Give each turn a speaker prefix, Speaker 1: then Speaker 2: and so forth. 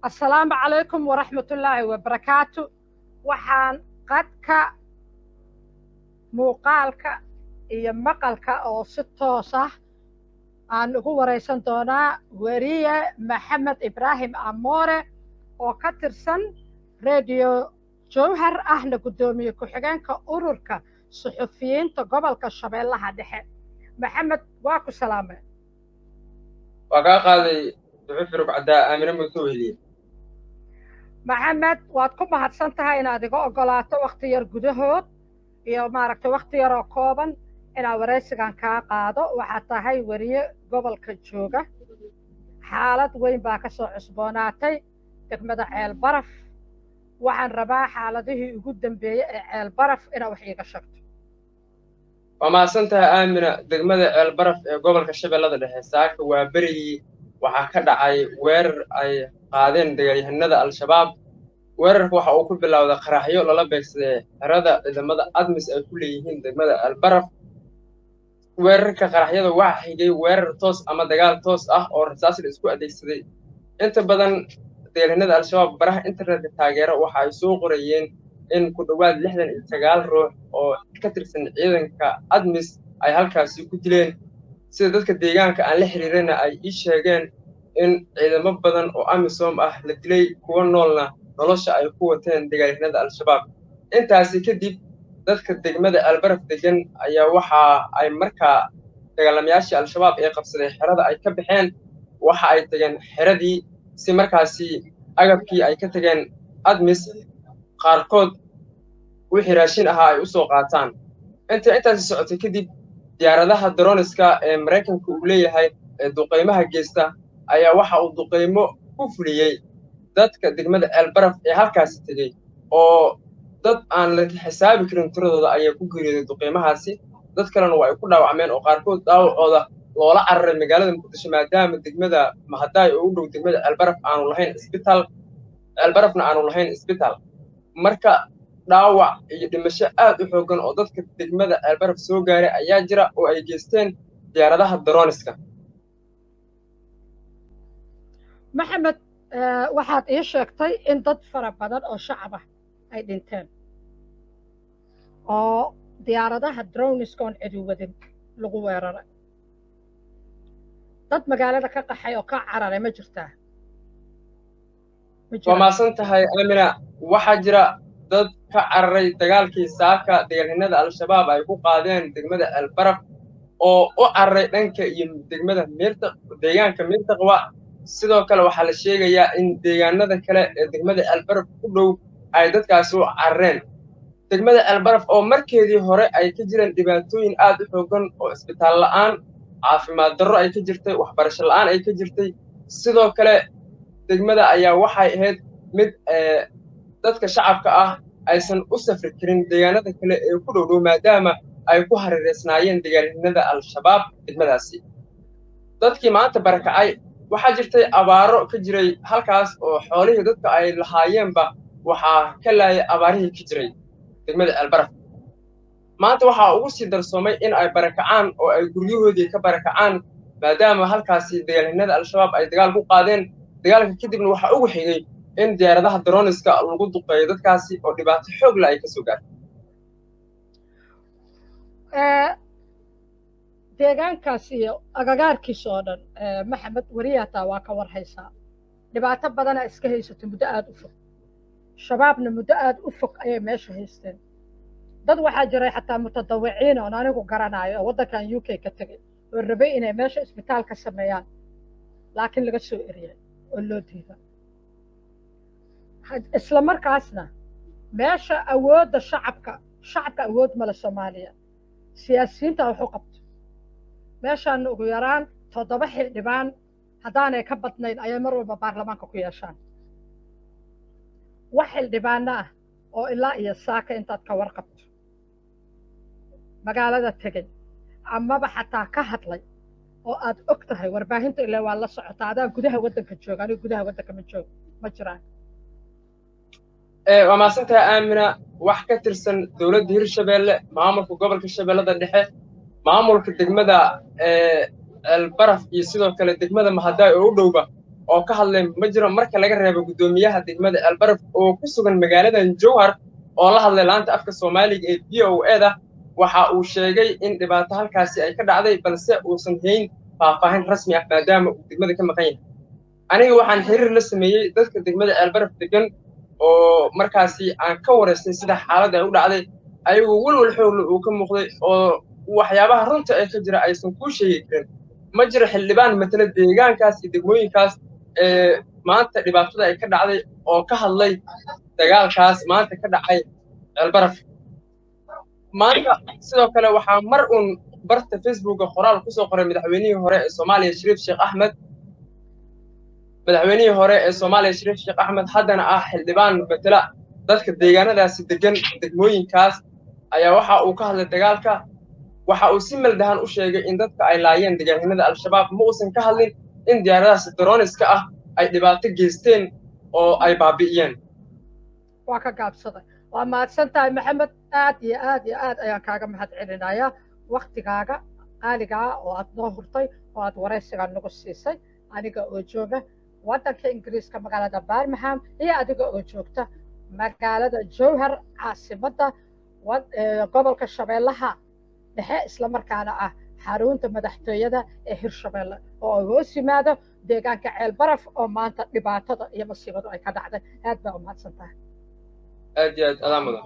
Speaker 1: السلام عليكم ورحمة الله وبركاته. waxaan qadka muuqaalka iyo maqalka oo si toos ah aan ugu wareysan doonaa weriye maxamed ibraahim amoore oo ka tirsan radio jowhar ahna guddoomiye ku-xigeenka ururka suxufiyiinta gobolka shabeellaha dhexe. maxamed waa ku salaamay.
Speaker 2: waa kaa qaaday duco firug caddaa aamine muusoo weheliye.
Speaker 1: maxamed waad ku mahadsan tahay inaad iga oggolaato wakhti yar gudahood iyo maaragtay wakhti yar oo kooban inaan waraysigan kaa qaado. waxaad tahay weriye gobolka jooga. xaalad weyn baa ka soo cusboonaatay degmada ceelbaraf. waxaan rabaa xaaladihii ugu dambeeyey ee ceelbaraf inaad wax iiga sheegto.
Speaker 2: waa mahadsan tahay aamina. degmada ceelbaraf ee gobolka shabeellada dhexe saaka waa berigii waxaa ka dhacay weerar ay qaadeen dagaalyahanada al-shabaab. weerarka waxa uu ku bilowday qaraxyo lala beegsaday xerada ciidamada admis ay ku leeyihiin degmada ceelbaraf. weerarka qaraxyada waxaa xigay weerar toos ama dagaal toos ah oo rasaas la isku adeegsaday. inta badan dagaalyahanada al-shabaab baraha internetka taageero waxa ay soo qorayeen in ku dhowaad 69 ruux oo ka tirsan ciidanka admis ay halkaasi ku dileen. sida dadka deegaanka aan la xiriirana ay ii sheegeen in ciidamo badan oo amisom ah la dilay, kuwa noolna nolosha ay ku wateen dagaalyahanada al-shabaab. intaasi kadib dadka degmada ceelbaraf degan ayaa waxa ay markaa dagaalamayaashii al-shabaab ee qabsaday xerada ay ka baxeen. waxa ay tageen xeradii si markaasi agabkii ay ka tageen admis qaarkood wixii raashin ahaa ay u soo qaataan. intaasi socotay kadib diyaaradaha droniska ee maraykanka uu leeyahay ee duqaymaha geysta ayaa waxa uu duqaymo ku fuliyey dadka degmada ceelbaraf ee halkaasi tegey, oo dad aan la xisaabi karin tiradooda ayaa ku geeriyooday duqaymahaasi. dad kalena waa ay ku dhaawacmeen oo qaarkood dhaawacooda loola cararay magaalada muqdisho maadaama degmada mahadaay oo u dhow degmada ceelbaraf aanu lahayn isbitaal, ceelbarafna aanu lahayn isbitaal. marka dhaawac iyo dhimasho aad u xooggan oo dadka degmada ceelbaraf soo gaaray ayaa jira oo ay geysteen diyaaradaha droniska.
Speaker 1: maxamed waxaad ii sheegtay in dad fara badan oo shacab ah ay dhinteen oo diyaaradaha droniska oon cidi wadin lagu weeraray. dad magaalada ka qaxay oo ka cararay ma jirtaa?
Speaker 2: waa mahadsan tahay aamina. waxaa jira dad ka cararay dagaalkii saaka dagaalyahanada al-shabaab ay ku qaadeen degmada ceelbaraf oo u cararay dhanka iyo degmada deegaanka miirtaqwa. sidoo kale waxaa la sheegayaa in deegaanada kale ee degmada ceelbaraf ku dhow ay dadkaasi u carareen. degmada ceelbaraf oo markeedii hore ay ka jireen dhibaatooyin aad u xooggan oo isbitaal la'aan, caafimaad darro ay ka jirtay, waxbarasho la'aan ay ka jirtay. sidoo kale degmada ayaa waxay ahayd mid dadka shacabka ah aysan u safri karin deegaanada kale ee ku dhow dhow maadaama ay ku hareereysnaayeen dagaalyahanada al-shabaab degmadaasi. dadkii maanta barakacay waxaa jirtay abaaro ka jiray halkaas oo xoolihii dadka ay lahaayeenba waxaa ka laayay abaarihii ka jiray degmada ceelbaraf. maanta waxaa ugu sii darsoomay in ay barakacaan oo ay guryahoodii ka barakacaan maadaama halkaasi dagaalyahanada al-shabaab ay dagaal ku qaadeen. dagaalka kadibna waxaa ugu xigay in diyaaradaha droniska lagu duqeeyo dadkaasi oo dhibaato xoog leh ay ka soo gaartay.
Speaker 1: deegaankaas iyo agagaarkiisa oo dhan maxamed wariyaataa waa ka war haysaa. dhibaato badana iska haysato muddo aad u fog. shabaabna muddo aad u fog ayay meesha haysteen. dad waxaa jiray xataa mutadawiciin oon anigu garanayo oo waddankan UK ka tegay oo rabay inay meesha isbitaal ka sameeyaan laakiin laga soo eriyay oo loo diiday. isla markaasna meesha awoodda shacabka awood male Soomaaliya. siyaasiyiinta wax u qabto meeshaan ugu yaraan 7 xildhibaan haddaanay ka badnayn ayay mar walba baarlamaanka ku yeeshaan. wax xildhibaana ah oo ilaa iyo saaka intaad ka warqabto magaalada tegay amaba xataa ka hadlay oo aad og tahay warbaahinta ilaa waa la socotaa adaa gudaha waddanka jooga aniga gudaha waddanka ma jiraan.
Speaker 2: waa mahadsan tahay aamina. wax ka tirsan dowladda hirshabeelle, maamulka gobolka shabeellada dhexe, maamulka degmada ceelbaraf iyo sidoo kale degmada mahadaay oo u dhowba oo ka hadlay ma jiro marka laga reebo guddoomiyaha degmada Elbaraf oo ku sugan magaaladan Jowhar oo la hadlay laanta afka Soomaaliga ee VOA-da waxa uu sheegay in dhibaato halkaasi ay ka dhacday balse uusan hayn faahfaahin rasmi ah maadaama uu degmada ka maqan yahay aniga waxaan xiriir la sameeyay dadka degmada Elbaraf degan oo markaasi aan ka wareystay sida xaaladda ay u dhacday ayagoo walwal xoog leh uu ka muuqday oo waxyaabaha runta ee ka jira aysan ku sheegi karin ma jiro xildhibaan matala deegaankaas iyo degmooyinkaas maanta dhibaatada ay ka dhacday oo ka hadlay dagaalkaas maanta ka dhacay Elbaraf maanta sidoo kale waxaa mar uun barta Facebooka qoraal ku soo qoray madaxweynihii hore ee Soomaaliya Shariif Sheekh Axmed madaxweynihii hore ee Soomaaliya Shariif Sheekh Axmed haddana ah xildhibaan matala dadka deegaanadaasi degan degmooyinkaas ayaa waxa uu ka hadlay dagaalka waxa uu si maldahan u sheegay in dadka ay laayeen deegaanada al-shabaab ma uusan ka hadlin in diyaaradahaasi droniska ah ay dhibaato geysteen oo ay baabi'iyeen
Speaker 1: waa ka gaabsaday waa mahadsantahay maxamed aad iyo aad ayaan kaaga mahad celinayaa waktigaaga qaaligaa oo aad noo hurtay oo aad waraysigaa nagu siisay aniga oo jooga waddanka ingiriiska magaalada Birmingham iyo adiga oo joogta magaalada Jowhar caasimadda gobolka Shabeellaha dhexe isla markaana ah xarunta madaxtooyada ee Hirshabeelle oo hoos yimaado deegaanka Ceelbaraf oo maanta dhibaatada iyo masiibadu ay ka dhacday aad baa u mahadsantahay
Speaker 2: aad iyo aad mudan